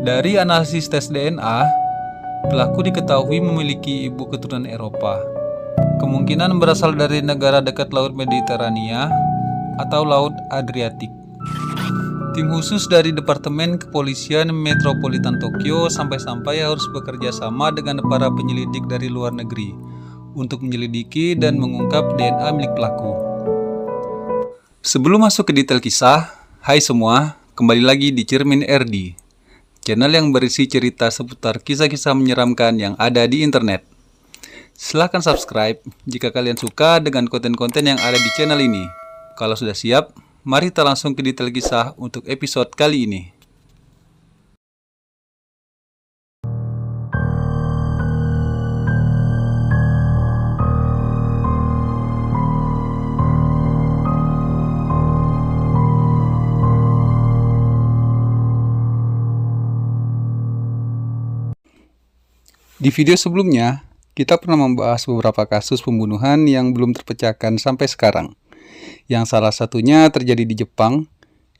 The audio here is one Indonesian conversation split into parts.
Dari analisis tes DNA, pelaku diketahui memiliki ibu keturunan Eropa. Kemungkinan berasal dari negara dekat Laut Mediterania atau Laut Adriatik. Tim khusus dari Departemen Kepolisian Metropolitan Tokyo sampai-sampai harus bekerja sama dengan para penyelidik dari luar negeri untuk menyelidiki dan mengungkap DNA milik pelaku. Sebelum masuk ke detail kisah, hai semua, kembali lagi di Cermin RD, channel yang berisi cerita seputar kisah-kisah menyeramkan yang ada di internet. Silahkan subscribe jika kalian suka dengan konten-konten yang ada di channel ini. Kalau sudah siap, mari kita langsung ke detail kisah untuk episode kali ini. Di video sebelumnya, kita pernah membahas beberapa kasus pembunuhan yang belum terpecahkan sampai sekarang. Yang salah satunya terjadi di Jepang,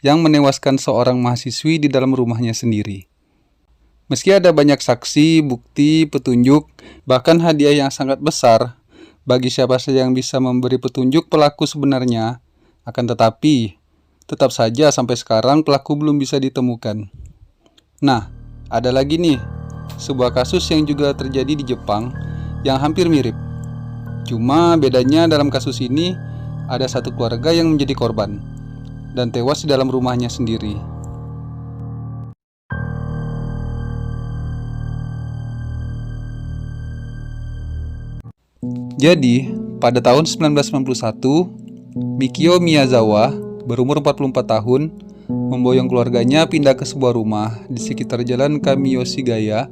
yang menewaskan seorang mahasiswi di dalam rumahnya sendiri. Meski ada banyak saksi, bukti, petunjuk, bahkan hadiah yang sangat besar bagi siapa saja yang bisa memberi petunjuk pelaku sebenarnya, akan tetapi tetap saja sampai sekarang pelaku belum bisa ditemukan. Nah, ada lagi nih, sebuah kasus yang juga terjadi di Jepang yang hampir mirip. Cuma bedanya dalam kasus ini ada satu keluarga yang menjadi korban dan tewas di dalam rumahnya sendiri. Jadi, pada tahun 1991, Mikio Miyazawa berumur 44 tahun memboyong keluarganya pindah ke sebuah rumah di sekitar Jalan Kamiyoshi-gaya,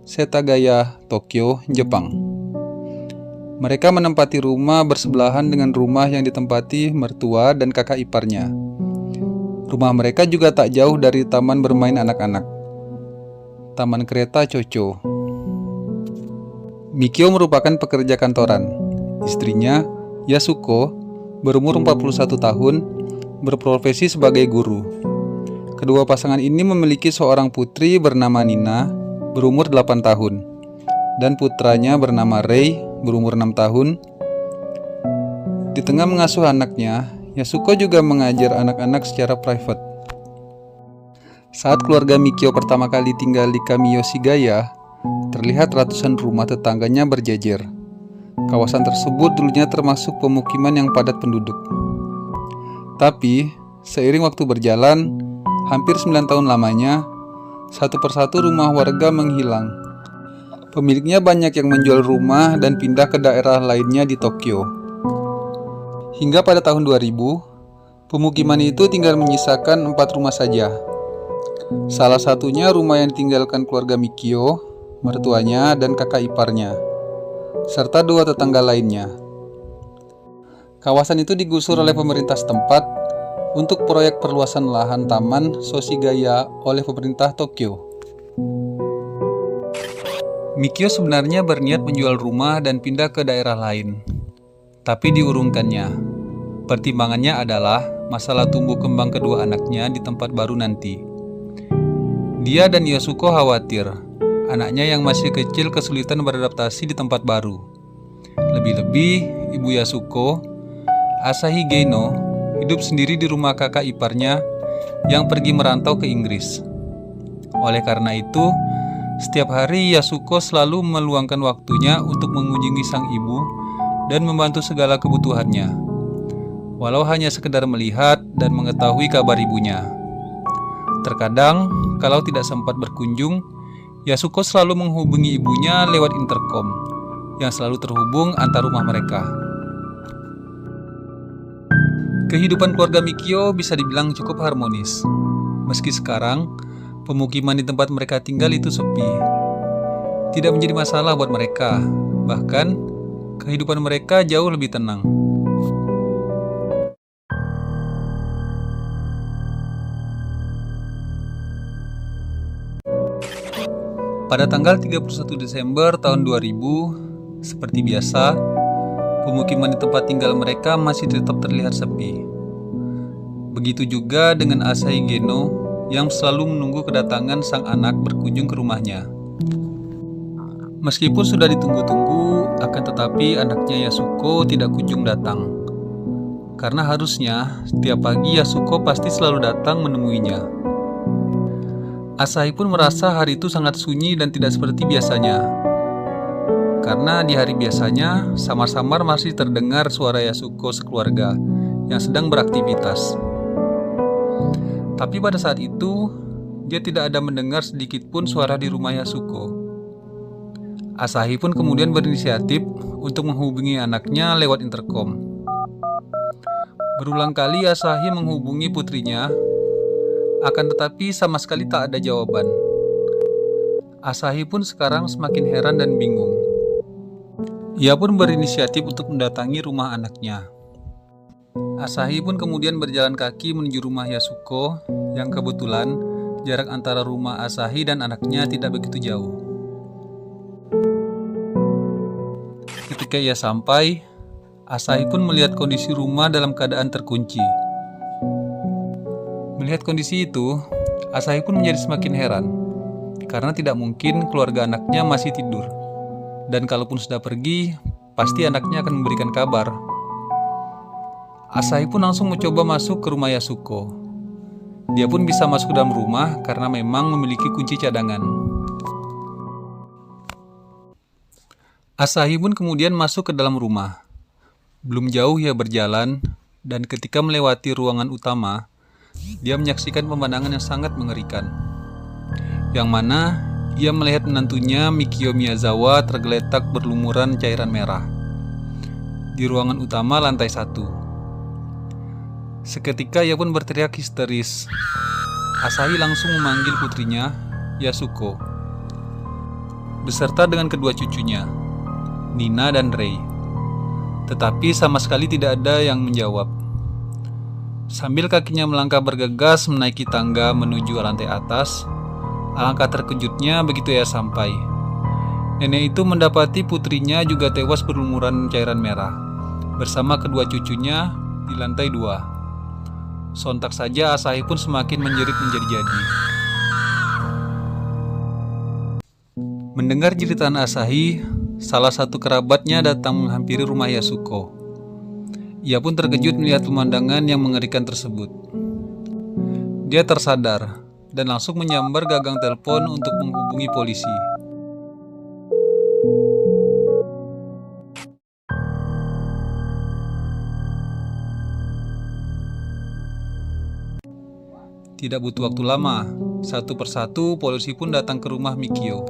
Setagaya, Tokyo, Jepang. Mereka menempati rumah bersebelahan dengan rumah yang ditempati mertua dan kakak iparnya. Rumah mereka juga tak jauh dari taman bermain anak-anak, Taman Kereta Chocho. Mikio merupakan pekerja kantoran. Istrinya, Yasuko, berumur 41 tahun, berprofesi sebagai guru. Kedua pasangan ini memiliki seorang putri bernama Nina, berumur 8 tahun, dan putranya bernama Rei, berumur 6 tahun. Di tengah mengasuh anaknya, Yasuko juga mengajar anak-anak secara private. Saat keluarga Mikio pertama kali tinggal di Kamiyoshi-gaya, terlihat ratusan rumah tetangganya berjejer. Kawasan tersebut dulunya termasuk pemukiman yang padat penduduk. Tapi, seiring waktu berjalan, hampir 9 tahun lamanya, satu persatu rumah warga menghilang. Pemiliknya banyak yang menjual rumah dan pindah ke daerah lainnya di Tokyo. Hingga pada tahun 2000, pemukiman itu tinggal menyisakan 4 rumah saja. Salah satunya rumah yang ditinggalkan keluarga Mikio, mertuanya dan kakak iparnya, serta 2 tetangga lainnya. Kawasan itu digusur oleh pemerintah setempat untuk proyek perluasan lahan Taman Soshigaya oleh pemerintah Tokyo. Mikio sebenarnya berniat menjual rumah dan pindah ke daerah lain, tapi diurungkannya. Pertimbangannya adalah masalah tumbuh kembang kedua anaknya di tempat baru nanti. Dia dan Yasuko khawatir anaknya yang masih kecil kesulitan beradaptasi di tempat baru. Lebih-lebih, ibu Yasuko, Asahi Geino, hidup sendiri di rumah kakak iparnya yang pergi merantau ke Inggris. Oleh karena itu, setiap hari Yasuko selalu meluangkan waktunya untuk mengunjungi sang ibu dan membantu segala kebutuhannya, walau hanya sekedar melihat dan mengetahui kabar ibunya. Terkadang, kalau tidak sempat berkunjung, Yasuko selalu menghubungi ibunya lewat intercom yang selalu terhubung antar rumah mereka. Kehidupan keluarga Mikio bisa dibilang cukup harmonis. Meski sekarang, pemukiman di tempat mereka tinggal itu sepi. Tidak menjadi masalah buat mereka, bahkan kehidupan mereka jauh lebih tenang. Pada tanggal 31 Desember tahun 2000, seperti biasa, pemukiman di tempat tinggal mereka masih tetap terlihat sepi. Begitu juga dengan Asahi Geno, yang selalu menunggu kedatangan sang anak berkunjung ke rumahnya. Meskipun sudah ditunggu-tunggu, akan tetapi anaknya Yasuko tidak kunjung datang. Karena harusnya setiap pagi Yasuko pasti selalu datang menemuinya. Asahi pun merasa hari itu sangat sunyi dan tidak seperti biasanya. Karena di hari biasanya, samar-samar masih terdengar suara Yasuko sekeluarga yang sedang beraktivitas. Tapi pada saat itu, dia tidak ada mendengar sedikit pun suara di rumah Yasuko. Asahi pun kemudian berinisiatif untuk menghubungi anaknya lewat interkom. Berulang kali Asahi menghubungi putrinya, akan tetapi sama sekali tak ada jawaban. Asahi pun sekarang semakin heran dan bingung. Ia pun berinisiatif untuk mendatangi rumah anaknya. Asahi pun kemudian berjalan kaki menuju rumah Yasuko, yang kebetulan jarak antara rumah Asahi dan anaknya tidak begitu jauh. Ketika ia sampai, Asahi pun melihat kondisi rumah dalam keadaan terkunci. Melihat kondisi itu, Asahi pun menjadi semakin heran, karena tidak mungkin keluarga anaknya masih tidur. Dan kalaupun sudah pergi, pasti anaknya akan memberikan kabar. Asahi pun langsung mencoba masuk ke rumah Yasuko. Dia pun bisa masuk ke dalam rumah karena memang memiliki kunci cadangan. Asahi pun kemudian masuk ke dalam rumah. Belum jauh ia berjalan, dan ketika melewati ruangan utama, dia menyaksikan pemandangan yang sangat mengerikan. Yang mana ia melihat menantunya Mikio Miyazawa tergeletak berlumuran cairan merah di ruangan utama lantai 1. Seketika ia pun berteriak histeris. Asahi langsung memanggil putrinya, Yasuko, beserta dengan kedua cucunya, Nina dan Rei. Tetapi sama sekali tidak ada yang menjawab. Sambil kakinya melangkah bergegas menaiki tangga menuju lantai atas, alangkah terkejutnya begitu ia sampai. Nenek itu mendapati putrinya juga tewas berlumuran cairan merah, bersama kedua cucunya di lantai 2. Sontak saja Asahi pun semakin menjerit menjadi-jadi. Mendengar jeritan Asahi, salah satu kerabatnya datang menghampiri rumah Yasuko. Ia pun terkejut melihat pemandangan yang mengerikan tersebut. Dia tersadar dan langsung menyambar gagang telepon untuk menghubungi polisi. Tidak butuh waktu lama, satu persatu polisi pun datang ke rumah Mikio.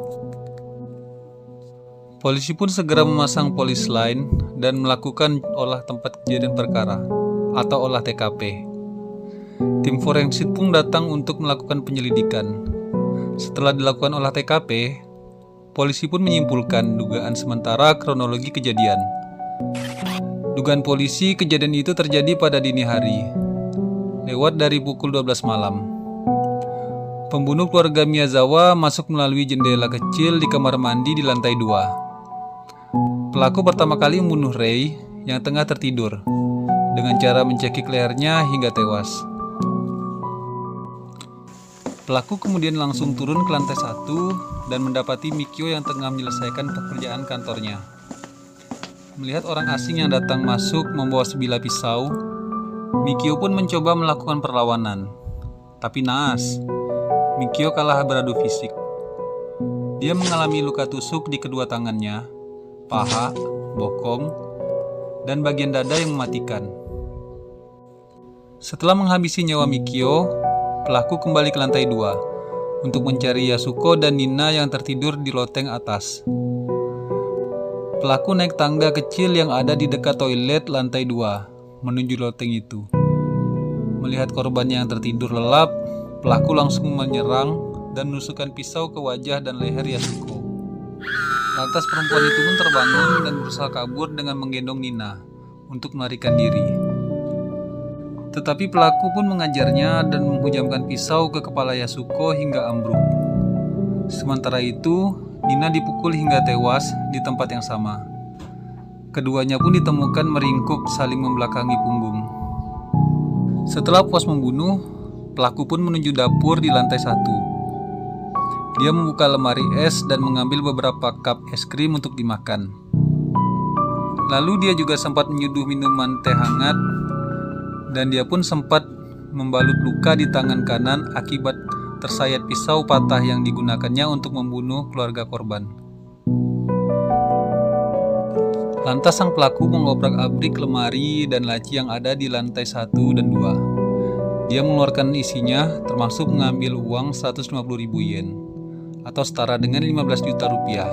Polisi pun segera memasang polis line dan melakukan olah tempat kejadian perkara atau olah TKP. Tim forensik pun datang untuk melakukan penyelidikan. Setelah dilakukan olah TKP, polisi pun menyimpulkan dugaan sementara kronologi kejadian. Dugaan polisi kejadian itu terjadi pada dini hari, lewat dari pukul 12 malam. Pembunuh keluarga Miyazawa masuk melalui jendela kecil di kamar mandi di lantai 2. Pelaku pertama kali membunuh Rei yang tengah tertidur dengan cara mencekik lehernya hingga tewas. Pelaku kemudian langsung turun ke lantai 1 dan mendapati Mikio yang tengah menyelesaikan pekerjaan kantornya. Melihat orang asing yang datang masuk membawa sebilah pisau, Mikio pun mencoba melakukan perlawanan. Tapi naas, Mikio kalah beradu fisik. Dia mengalami luka tusuk di kedua tangannya, paha, bokong, dan bagian dada yang mematikan. Setelah menghabisi nyawa Mikio, pelaku kembali ke lantai 2 untuk mencari Yasuko dan Nina yang tertidur di loteng atas. Pelaku naik tangga kecil yang ada di dekat toilet lantai 2 menuju loteng itu. Melihat korbannya yang tertidur lelap, pelaku langsung menyerang dan menusukkan pisau ke wajah dan leher Yasuko. Lantas perempuan itu pun terbangun dan berusaha kabur dengan menggendong Nina untuk melarikan diri. Tetapi pelaku pun mengajarnya dan menghujamkan pisau ke kepala Yasuko hingga ambruk. Sementara itu, Nina dipukul hingga tewas di tempat yang sama. Keduanya pun ditemukan meringkuk saling membelakangi punggung. Setelah puas membunuh, pelaku pun menuju dapur di lantai 1. Dia membuka lemari es dan mengambil beberapa cup es krim untuk dimakan. Lalu dia juga sempat menyeduh minuman teh hangat, dan dia pun sempat membalut luka di tangan kanan akibat tersayat pisau patah yang digunakannya untuk membunuh keluarga korban. Lantas sang pelaku mengobrak-abrik lemari dan laci yang ada di lantai 1 dan 2. Dia mengeluarkan isinya, termasuk mengambil uang 150.000 yen atau setara dengan 15 juta rupiah.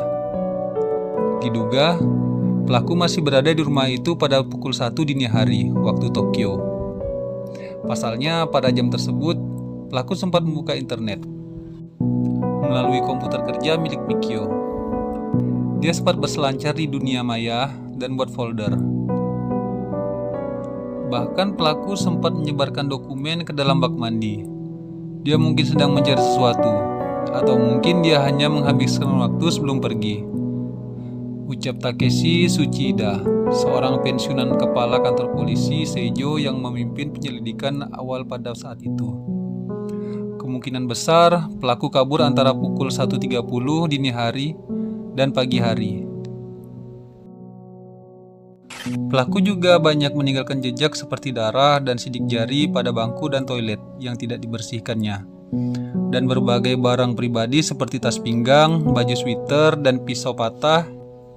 Diduga, pelaku masih berada di rumah itu pada pukul 1 dini hari waktu Tokyo. Pasalnya pada jam tersebut, pelaku sempat membuka internet melalui komputer kerja milik Mikio. Dia sempat berselancar di dunia maya dan buat folder. Bahkan pelaku sempat menyebarkan dokumen ke dalam bak mandi. Dia mungkin sedang mencari sesuatu, atau mungkin dia hanya menghabiskan waktu sebelum pergi. Ucap Takeshi Tsuchida, seorang pensiunan kepala kantor polisi Seijo yang memimpin penyelidikan awal pada saat itu. Kemungkinan besar pelaku kabur antara pukul 1.30 dini hari dan pagi hari. Pelaku juga banyak meninggalkan jejak seperti darah dan sidik jari pada bangku dan toilet yang tidak dibersihkannya, dan berbagai barang pribadi seperti tas pinggang, baju sweater, dan pisau patah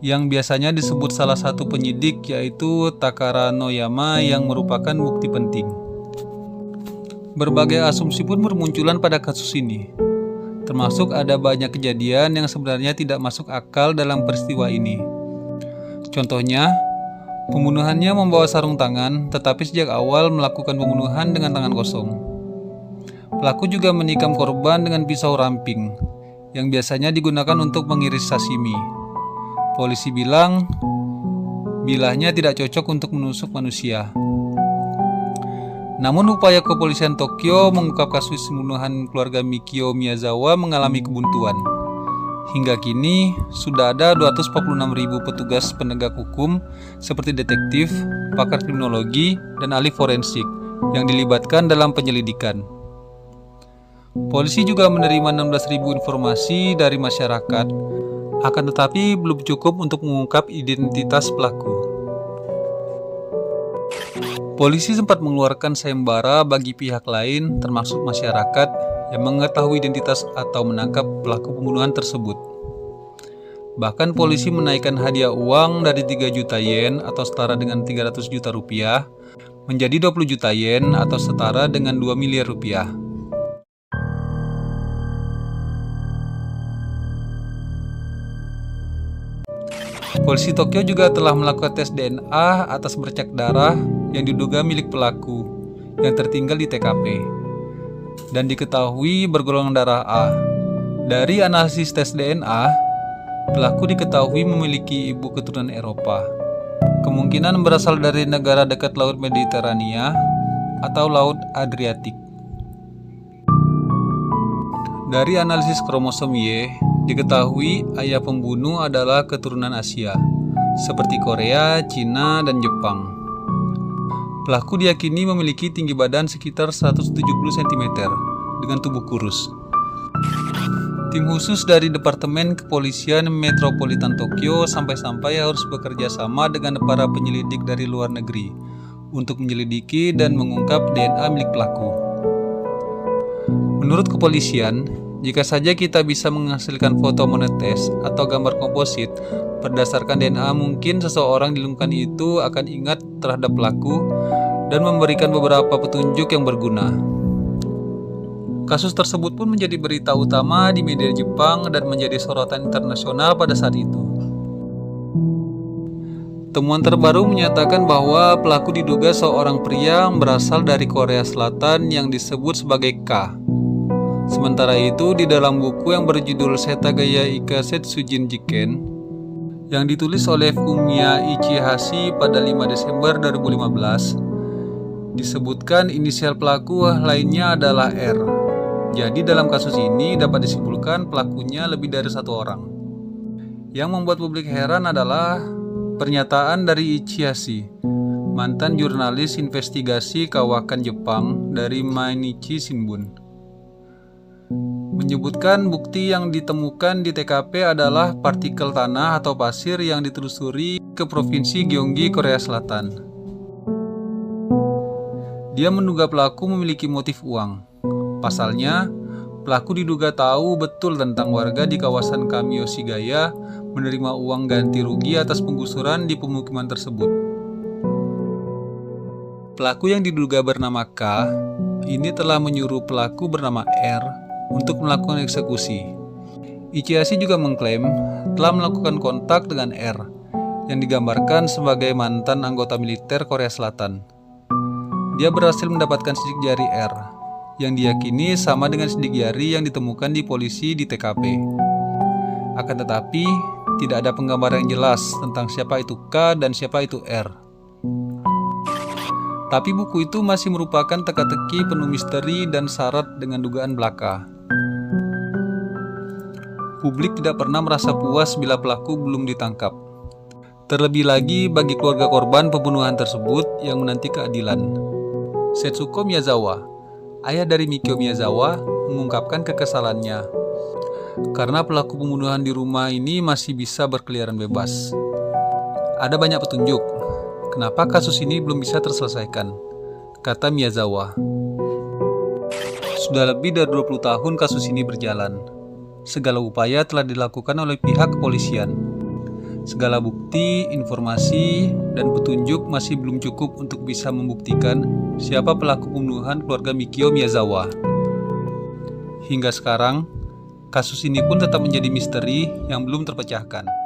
yang biasanya disebut salah satu penyidik yaitu Takara Noyama yang merupakan bukti penting. Berbagai asumsi pun bermunculan pada kasus ini, termasuk ada banyak kejadian yang sebenarnya tidak masuk akal dalam peristiwa ini. Contohnya, pembunuhannya membawa sarung tangan, tetapi sejak awal melakukan pembunuhan dengan tangan kosong. Pelaku juga menikam korban dengan pisau ramping, yang biasanya digunakan untuk mengiris sashimi. Polisi bilang, bilahnya tidak cocok untuk menusuk manusia. Namun upaya kepolisian Tokyo mengungkap kasus pembunuhan keluarga Mikio Miyazawa mengalami kebuntuan. Hingga kini, sudah ada 246.000 petugas penegak hukum seperti detektif, pakar kriminologi, dan ahli forensik yang dilibatkan dalam penyelidikan. Polisi juga menerima 16.000 informasi dari masyarakat, akan tetapi belum cukup untuk mengungkap identitas pelaku. Polisi sempat mengeluarkan sayembara bagi pihak lain, termasuk masyarakat, yang mengetahui identitas atau menangkap pelaku pembunuhan tersebut. Bahkan polisi menaikkan hadiah uang dari 3 juta yen atau setara dengan 300 juta rupiah menjadi 20 juta yen atau setara dengan 2 miliar rupiah. Polisi Tokyo juga telah melakukan tes DNA atas bercak darah yang diduga milik pelaku yang tertinggal di TKP dan diketahui bergolongan darah A. Dari analisis tes DNA, pelaku diketahui memiliki ibu keturunan Eropa. Kemungkinan berasal dari negara dekat Laut Mediterania atau Laut Adriatik. Dari analisis kromosom Y, diketahui ayah pembunuh adalah keturunan Asia, seperti Korea, Cina, dan Jepang. Pelaku diyakini memiliki tinggi badan sekitar 170 cm dengan tubuh kurus. Tim khusus dari Departemen Kepolisian Metropolitan Tokyo sampai-sampai harus bekerja sama dengan para penyelidik dari luar negeri untuk menyelidiki dan mengungkap DNA milik pelaku. Menurut kepolisian, jika saja kita bisa menghasilkan foto monetes atau gambar komposit berdasarkan DNA, mungkin seseorang di lingkungan itu akan ingat terhadap pelaku dan memberikan beberapa petunjuk yang berguna. Kasus tersebut pun menjadi berita utama di media Jepang dan menjadi sorotan internasional pada saat itu. Temuan terbaru menyatakan bahwa pelaku diduga seorang pria yang berasal dari Korea Selatan yang disebut sebagai K. Sementara itu, di dalam buku yang berjudul Setagaya Ikasetsujin Jiken yang ditulis oleh Fumiya Ichihashi pada 5 Desember 2015, disebutkan inisial pelaku lainnya adalah R. Jadi dalam kasus ini dapat disimpulkan pelakunya lebih dari satu orang. Yang membuat publik heran adalah pernyataan dari Ichihashi mantan jurnalis investigasi kawakan Jepang dari Mainichi Shimbun, menyebutkan bukti yang ditemukan di TKP adalah partikel tanah atau pasir yang ditelusuri ke Provinsi Gyeonggi, Korea Selatan. Dia menduga pelaku memiliki motif uang. Pasalnya, pelaku diduga tahu betul tentang warga di kawasan Kamiyoshigaya menerima uang ganti rugi atas penggusuran di pemukiman tersebut. Pelaku yang diduga bernama K ini telah menyuruh pelaku bernama R untuk melakukan eksekusi. Ichihashi juga mengklaim telah melakukan kontak dengan R yang digambarkan sebagai mantan anggota militer Korea Selatan. Dia berhasil mendapatkan sidik jari R yang diyakini sama dengan sidik jari yang ditemukan di polisi di TKP. Akan tetapi, tidak ada penggambaran yang jelas tentang siapa itu K dan siapa itu R. Tapi buku itu masih merupakan teka-teki penuh misteri dan syarat dengan dugaan belaka. Publik tidak pernah merasa puas bila pelaku belum ditangkap. Terlebih lagi bagi keluarga korban pembunuhan tersebut yang menanti keadilan. Setsuko Miyazawa, ayah dari Mikio Miyazawa, mengungkapkan kekesalannya karena pelaku pembunuhan di rumah ini masih bisa berkeliaran bebas. Ada banyak petunjuk kenapa kasus ini belum bisa terselesaikan, kata Miyazawa. Sudah lebih dari 20 tahun kasus ini berjalan. Segala upaya telah dilakukan oleh pihak kepolisian. Segala bukti, informasi, dan petunjuk masih belum cukup untuk bisa membuktikan siapa pelaku pembunuhan keluarga Mikio Miyazawa. Hingga sekarang, kasus ini pun tetap menjadi misteri yang belum terpecahkan.